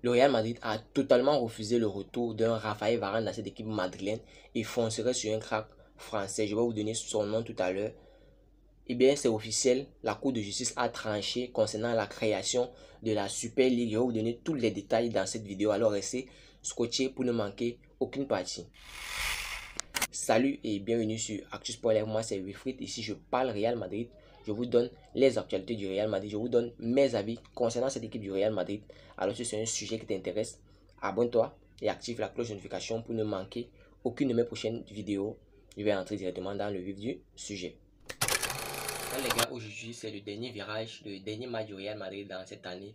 Le Real Madrid a totalement refusé le retour d'un Raphaël Varane dans cette équipe madrilène et foncerait sur un crack français. Je vais vous donner son nom tout à l'heure. Eh bien, c'est officiel, la Cour de justice a tranché concernant la création de la Super League. Je vais vous donner tous les détails dans cette vidéo, alors restez scotché pour ne manquer aucune partie. Salut et bienvenue sur Actu Sport. Moi c'est Wilfried, ici je parle Real Madrid. Je vous donne les actualités du Real Madrid, je vous donne mes avis concernant cette équipe du Real Madrid. Alors si c'est un sujet qui t'intéresse, abonne-toi et active la cloche de notification pour ne manquer aucune de mes prochaines vidéos. Je vais entrer directement dans le vif du sujet. Alors les gars, aujourd'hui c'est le dernier virage, le dernier match du Real Madrid dans cette année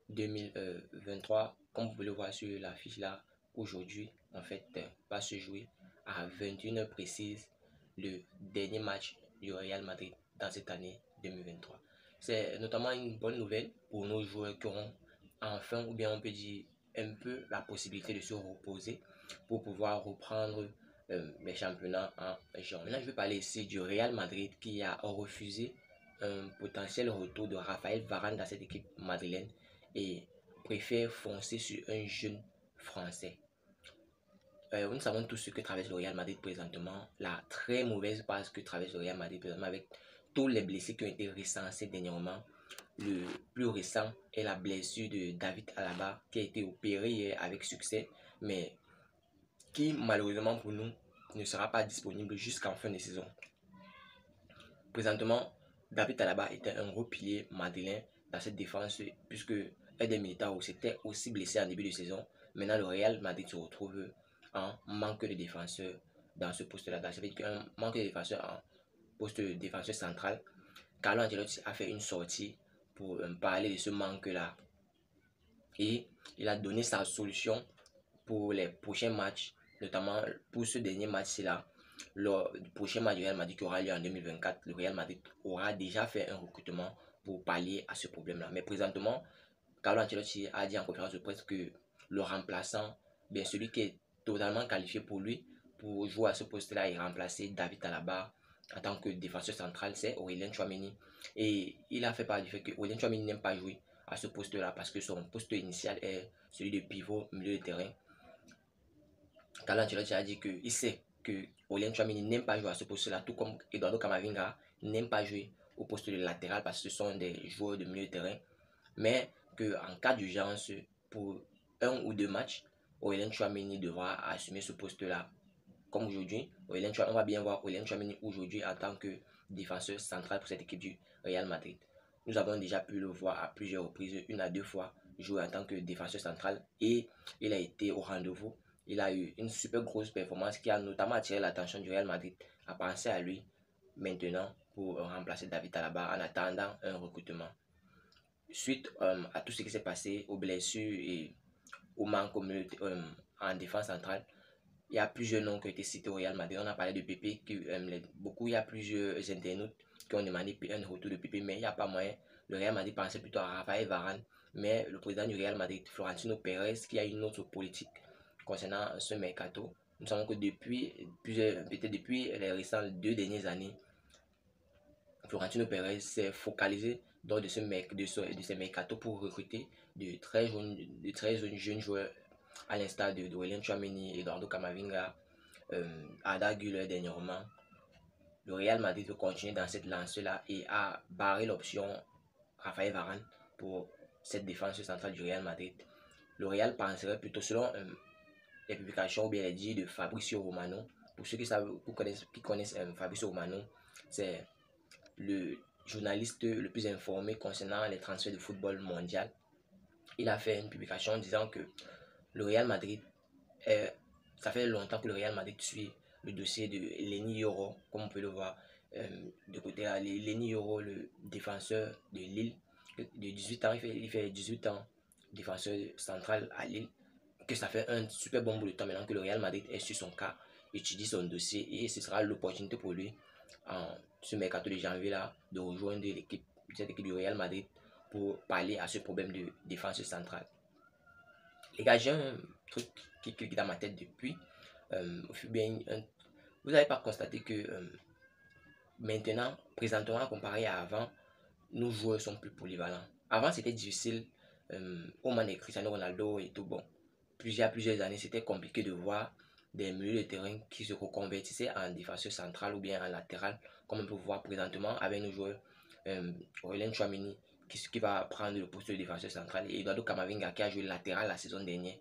2023. Comme vous pouvez le voir sur l'affiche là, aujourd'hui en fait va se jouer à 21h précise le dernier match du Real Madrid dans cette année 2023. C'est notamment une bonne nouvelle pour nos joueurs qui auront enfin, ou bien on peut dire un peu, la possibilité de se reposer pour pouvoir reprendre les championnats en juin. Maintenant, je vais parler ici du Real Madrid qui a refusé un potentiel retour de Raphaël Varane dans cette équipe madrilène et préfère foncer sur un jeune français. Nous savons tous ce que traverse le Real Madrid présentement, la très mauvaise passe que traverse le Real Madrid présentement avec tous les blessés qui ont été recensés dernièrement. Le plus récent est la blessure de David Alaba qui a été opéré avec succès, mais qui malheureusement pour nous ne sera pas disponible jusqu'en fin de saison. Présentement, David Alaba était un gros pilier madrilène dans cette défense puisque Eder Militao s'était aussi blessé en début de saison. Maintenant, le Real Madrid se retrouve en manque de défenseurs dans ce poste-là. Ça veut dire qu'un manque de défenseurs en poste de défenseur central. Carlo Ancelotti a fait une sortie pour parler de ce manque-là. Et il a donné sa solution pour les prochains matchs, notamment pour ce dernier match-là. Le prochain match du Real Madrid qui aura lieu en 2024, le Real Madrid aura déjà fait un recrutement pour pallier à ce problème-là. Mais présentement, Carlo Ancelotti a dit en conférence de presse que le remplaçant, bien celui qui est totalement qualifié pour lui, pour jouer à ce poste-là et remplacer David Alaba en tant que défenseur central, c'est Aurélien Tchouaméni. Et il a fait part du fait que Aurélien Tchouaméni n'aime pas jouer à ce poste-là parce que son poste initial est celui de pivot milieu de terrain. Carlo Ancelotti a dit qu'il sait que Aurélien Tchouaméni n'aime pas jouer à ce poste-là, tout comme Eduardo Camavinga n'aime pas jouer au poste de latéral parce que ce sont des joueurs de milieu de terrain. Mais qu'en cas d'urgence, pour un ou deux matchs, Aurélien Tchouaméni devra assumer ce poste-là. Comme aujourd'hui, on va bien voir Aurélien Tchouaméni aujourd'hui en tant que défenseur central pour cette équipe du Real Madrid. Nous avons déjà pu le voir à plusieurs reprises, une à deux fois, jouer en tant que défenseur central et il a été au rendez-vous. Il a eu une super grosse performance qui a notamment attiré l'attention du Real Madrid à penser à lui maintenant pour remplacer David Alaba en attendant un recrutement. Suite à tout ce qui s'est passé, aux blessures et au manque en défense centrale, il y a plusieurs noms qui ont été cités au Real Madrid. On a parlé de Pepe, il y a plusieurs internautes qui ont demandé un retour de Pepe, mais il n'y a pas moyen. Le Real Madrid pensait plutôt à Raphaël Varane, mais le président du Real Madrid, Florentino Pérez, qui a une autre politique concernant ce mercato. Nous savons que depuis les récentes 2 dernières années, Florentino Pérez s'est focalisé dans de ces mercato pour recruter de très jeunes joueurs à l'instar de Aurélien Tchouaméni, Eduardo Camavinga, Arda Güler dernièrement. Le Real Madrid veut continuer dans cette lancée-là et a barré l'option Raphaël Varane pour cette défense centrale du Real Madrid. Le Real penserait plutôt, selon les publications ou bien les dires de Fabrizio Romano, pour ceux qui connaissent Fabrizio Romano, c'est le journaliste le plus informé concernant les transferts de football mondial. Il a fait une publication disant que le Real Madrid, ça fait longtemps que le Real Madrid suit le dossier de Leny Yoro, comme on peut le voir de côté là. Leny Yoro, le défenseur de Lille, de 18 ans, il fait 18 ans, défenseur central à Lille, que ça fait un super bon bout de temps maintenant que le Real Madrid est sur son cas, étudie son dossier et ce sera l'opportunité pour lui en ce mercato de janvier là de rejoindre cette équipe du Real Madrid pour pallier à ce problème de défense centrale. Les gars, j'ai un truc qui clique dans ma tête depuis. Vous n'avez pas constaté que maintenant, présentement, comparé à avant, nos joueurs sont plus polyvalents. Avant, c'était difficile au moment de Cristiano Ronaldo et tout, bon, plusieurs années, c'était compliqué de voir des milieux de terrain qui se reconvertissaient en défenseur central ou bien en latéral, comme on peut voir présentement avec nos joueurs Aurélien Tchouameni qui va prendre le poste de défenseur central et Eduardo Camavinga qui a joué latéral la saison dernière.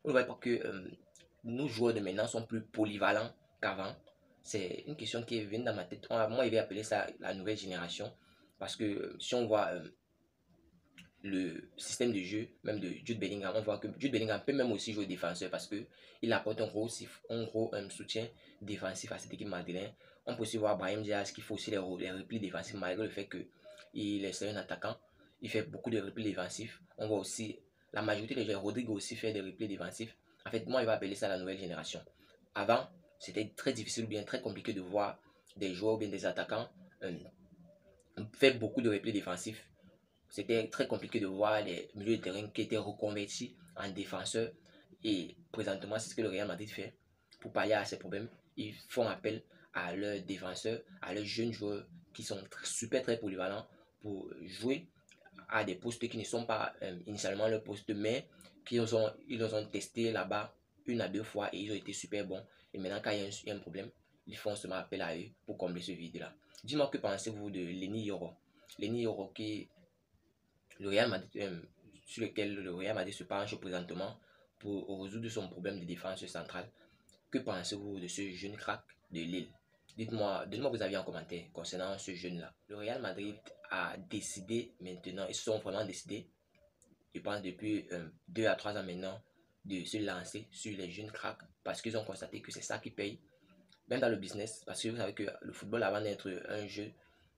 On ne voit pas que nos joueurs de maintenant sont plus polyvalents qu'avant. C'est une question qui vient dans ma tête. Moi, je vais appeler ça la nouvelle génération parce que si on voit le système de jeu, même de Jude Bellingham, on voit que Jude Bellingham peut même aussi jouer défenseur parce qu'il apporte un gros soutien défensif à cette équipe madrilène. On peut aussi voir Brahim Diaz qui fait aussi les replis défensifs malgré le fait qu'il est un attaquant. Il fait beaucoup de replis défensifs. On voit aussi la majorité des joueurs, Rodrigo aussi fait des replis défensifs. En fait, moi, il va appeler ça la nouvelle génération. Avant, c'était très difficile ou bien très compliqué de voir des joueurs ou bien des attaquants faire beaucoup de replis défensifs. C'était très compliqué de voir les milieux de terrain qui étaient reconvertis en défenseurs. Et présentement, c'est ce que le Real Madrid fait pour pallier à ces problèmes. Ils font appel à leurs défenseurs, à leurs jeunes joueurs qui sont très polyvalents pour jouer à des postes qui ne sont pas initialement leurs postes, mais ils ont testé là-bas une à deux fois et ils ont été super bons. Et maintenant, quand il y a un problème, ils font seulement appel à eux pour combler ce vide-là. Dis-moi, que pensez-vous de Leny Yoro? Leny Yoro qui le Real Madrid, sur lequel le Real Madrid se penche présentement pour résoudre son problème de défense centrale. Que pensez-vous de ce jeune crack de Lille? Dites-moi, donnez-moi vos avis en commentaire concernant ce jeune-là. Le Real Madrid a décidé maintenant, ils se sont vraiment décidés, je pense depuis 2 à 3 ans maintenant, de se lancer sur les jeunes cracks parce qu'ils ont constaté que c'est ça qui paye, même dans le business, parce que vous savez que le football, avant d'être un jeu,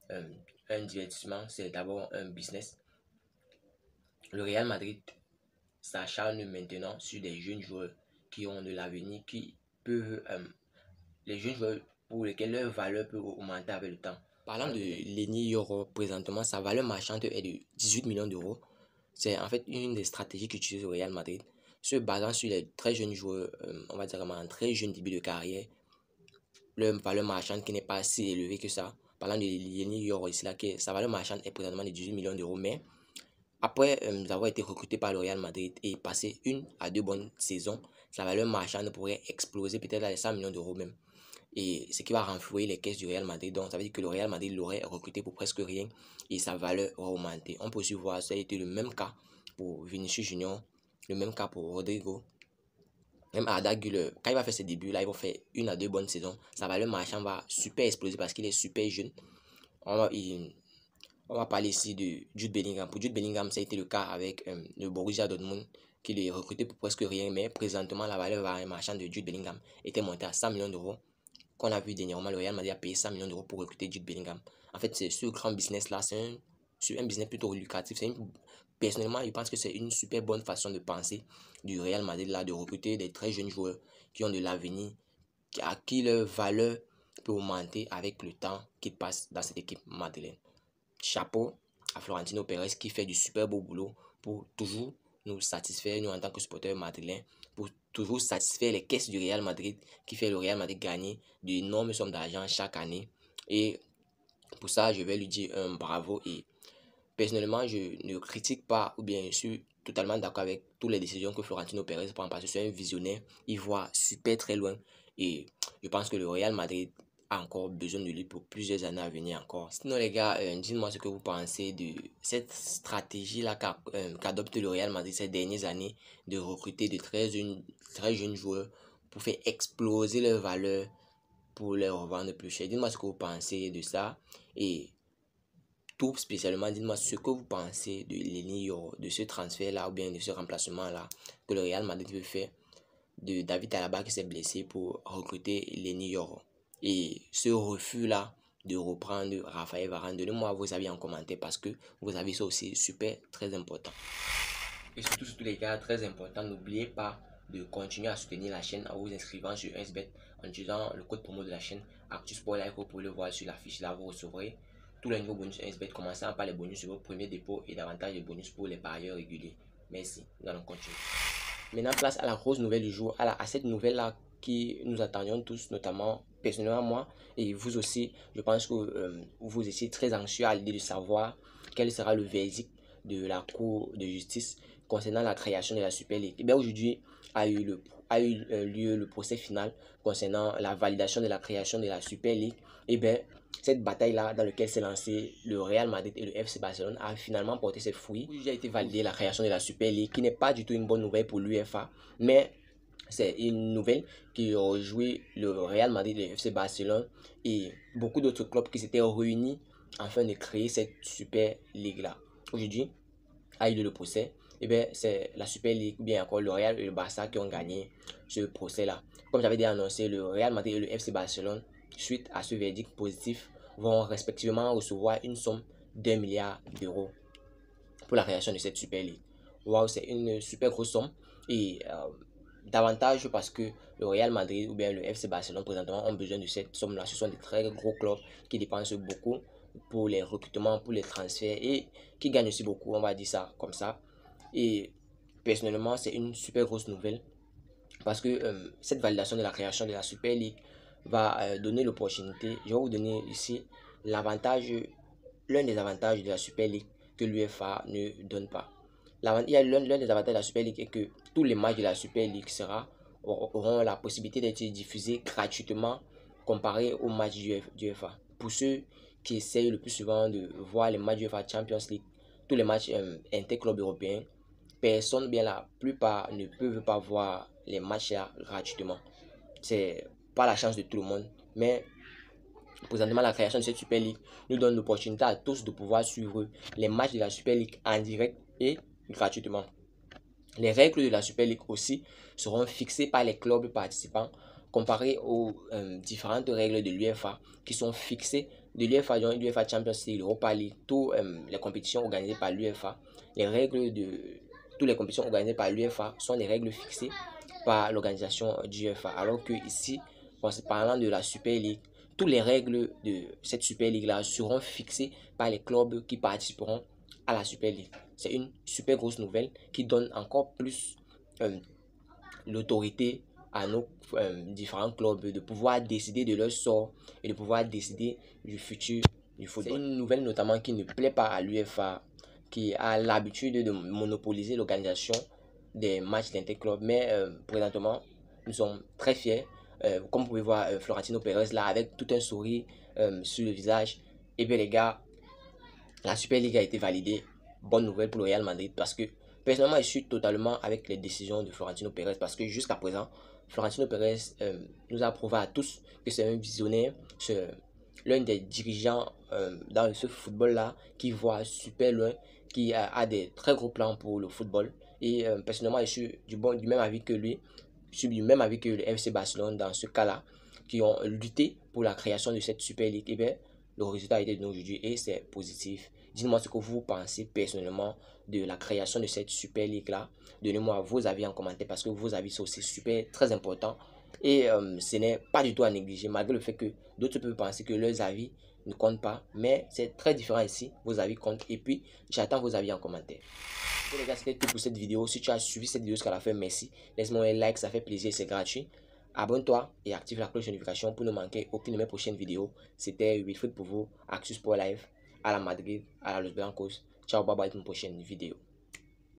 un divertissement, c'est d'abord un business. Le Real Madrid s'acharne maintenant sur des jeunes joueurs qui ont de l'avenir, qui peuvent, les jeunes joueurs pour lesquels leur valeur peut augmenter avec le temps. Parlant de Leny Yoro, présentement, sa valeur marchande est de 18 millions d'euros. C'est en fait une des stratégies qu'utilise le Real Madrid, se basant sur les très jeunes joueurs, on va dire en très jeune début de carrière, leur valeur marchande qui n'est pas si élevée que ça. Parlant de Leny Yoro, ici là, que sa valeur marchande est présentement de 18 millions d'euros, mais après avoir été recruté par le Real Madrid et passer 1 à 2 bonnes saisons, sa valeur marchande pourrait exploser peut-être à les 100 millions d'euros même. Et ce qui va renflouer les caisses du Real Madrid. Donc ça veut dire que le Real Madrid l'aurait recruté pour presque rien et sa valeur aurait augmenté. On peut aussi voir, ça a été le même cas pour Vinicius Junior, le même cas pour Rodrigo. Même Arda Güler, quand il va faire ses débuts, là, il va faire 1 à 2 bonnes saisons. Sa valeur marchande va super exploser parce qu'il est super jeune. On va parler ici de Jude Bellingham. Pour Jude Bellingham, ça a été le cas avec le Borussia Dortmund, qui l'a recruté pour presque rien, mais présentement, la valeur marchande de Jude Bellingham était montée à 100 millions d'euros. Qu'on a vu dernièrement, le Real Madrid a payé 100 millions d'euros pour recruter Jude Bellingham. En fait, ce grand business-là, c'est un business plutôt lucratif. Personnellement, je pense que c'est une super bonne façon de penser du Real Madrid, là, de recruter des très jeunes joueurs qui ont de l'avenir, à qui leur valeur peut augmenter avec le temps qu'ils passent dans cette équipe madrilène. Chapeau à Florentino Pérez qui fait du super beau boulot pour toujours nous satisfaire, nous en tant que supporters madrilènes, pour toujours satisfaire les caisses du Real Madrid, qui fait le Real Madrid gagner d'énormes sommes d'argent chaque année. Et pour ça, je vais lui dire un bravo. Et personnellement, je ne critique pas, ou bien je suis totalement d'accord avec toutes les décisions que Florentino Pérez prend, parce que c'est un visionnaire, il voit super très loin. Et je pense que le Real Madrid a encore besoin de lui pour plusieurs années à venir encore. Sinon les gars, dites-moi ce que vous pensez de cette stratégie-là qu'adopte le Real Madrid ces dernières années, de recruter de très jeunes joueurs pour faire exploser leur valeur, pour les revendre plus cher. Dites-moi ce que vous pensez de ça. Et tout spécialement, dites-moi ce que vous pensez de Leny Yoro, de ce transfert-là ou bien de ce remplacement-là que le Real Madrid veut faire de David Alaba qui s'est blessé pour recruter Leny Yoro. Et ce refus-là de reprendre Raphaël Varane, donnez-moi vos avis en commentaire parce que vos avis sont aussi super, très importants. Et surtout les gars, très important, n'oubliez pas de continuer à soutenir la chaîne en vous inscrivant sur SBet en utilisant le code promo de la chaîne ActuSport Live. Vous pouvez le voir sur la fiche là, vous recevrez tous les nouveaux bonus SBet, commençant par les bonus sur votre premier dépôt et davantage de bonus pour les parieurs réguliers. Merci, nous allons continuer. Maintenant, place à la grosse nouvelle du jour, à cette nouvelle-là qui nous attendions tous, notamment personnellement moi, et vous aussi. Je pense que vous étiez très anxieux à l'idée de savoir quel sera le verdict de la Cour de justice concernant la création de la Super League. Et bien aujourd'hui a eu lieu le procès final concernant la validation de la création de la Super League. Et bien cette bataille-là dans laquelle s'est lancé le Real Madrid et le FC Barcelone a finalement porté ses fruits. Il a été validé la création de la Super League, qui n'est pas du tout une bonne nouvelle pour l'UEFA, mais c'est une nouvelle qui réjouit le Real Madrid et le FC Barcelone et beaucoup d'autres clubs qui s'étaient réunis afin de créer cette Super League-là. Aujourd'hui a eu le procès. Et bien c'est la Super League, bien encore le Real et le Barça qui ont gagné ce procès-là. Comme j'avais déjà annoncé, le Real Madrid et le FC Barcelone, suite à ce verdict positif, vont respectivement recevoir une somme d'1 milliard d'euros pour la création de cette Super League. Waouh, c'est une super grosse somme et davantage parce que le Real Madrid ou bien le FC Barcelone présentement ont besoin de cette somme-là. Ce sont des très gros clubs qui dépensent beaucoup pour les recrutements, pour les transferts et qui gagnent aussi beaucoup, on va dire ça comme ça. Et personnellement, c'est une super grosse nouvelle parce que cette validation de la création de la Super League va donner l'opportunité. Je vais vous donner ici l'avantage, l'un des avantages de la Super League que l'UEFA ne donne pas. L'un des avantages de la Super League est que tous les matchs de la Super League auront la possibilité d'être diffusés gratuitement comparé aux matchs du UEFA. Pour ceux qui essayent le plus souvent de voir les matchs du UEFA Champions League, tous les matchs interclubs européens, personne, bien la plupart ne peuvent pas voir les matchs là gratuitement. C'est pas la chance de tout le monde, mais présentement la création de cette Super League nous donne l'opportunité à tous de pouvoir suivre les matchs de la Super League en direct et gratuitement. Les règles de la Super League aussi seront fixées par les clubs participants comparées aux différentes règles de l'UEFA qui sont fixées de l'UEFA, donc l'UEFA Champions League, l'Europa League, toutes les compétitions organisées par l'UEFA. Les règles de toutes les compétitions organisées par l'UEFA sont les règles fixées par l'organisation du UEFA. Alors que ici, en parlant de la Super League, toutes les règles de cette Super League là seront fixées par les clubs qui participeront à la Super League. C'est une super grosse nouvelle qui donne encore plus l'autorité à nos différents clubs de pouvoir décider de leur sort et de pouvoir décider du futur du football. C'est une nouvelle notamment qui ne plaît pas à l'UEFA, qui a l'habitude de monopoliser l'organisation des matchs d'interclubs. Mais présentement, nous sommes très fiers. Comme vous pouvez voir, Florentino Pérez là avec tout un sourire sur le visage. Et bien les gars, la Super League a été validée. Bonne nouvelle pour le Real Madrid parce que personnellement je suis totalement avec les décisions de Florentino Pérez parce que jusqu'à présent Florentino Pérez nous a prouvé à tous que c'est un visionnaire, c'est l'un des dirigeants dans ce football là qui voit super loin, qui a des très gros plans pour le football et personnellement je suis du même avis que lui, je suis du même avis que le FC Barcelone dans ce cas là qui ont lutté pour la création de cette Super League. Et bien le résultat a été donné aujourd'hui et c'est positif. Dites-moi ce que vous pensez personnellement de la création de cette Super League là. Donnez-moi vos avis en commentaire parce que vos avis sont aussi super, très importants. Et ce n'est pas du tout à négliger malgré le fait que d'autres peuvent penser que leurs avis ne comptent pas. Mais c'est très différent ici, vos avis comptent. Et puis j'attends vos avis en commentaire. Bon les gars, c'était tout pour cette vidéo. Si tu as suivi cette vidéo jusqu'à la fin, merci. Laisse-moi un like, ça fait plaisir, c'est gratuit. Abonne-toi et active la cloche de notification pour ne manquer aucune de mes prochaines vidéos. C'était Wilfried pour vous, Axus Sport Live, à la Madrid, à la Los Blancos. Ciao, bye bye, une prochaine vidéo.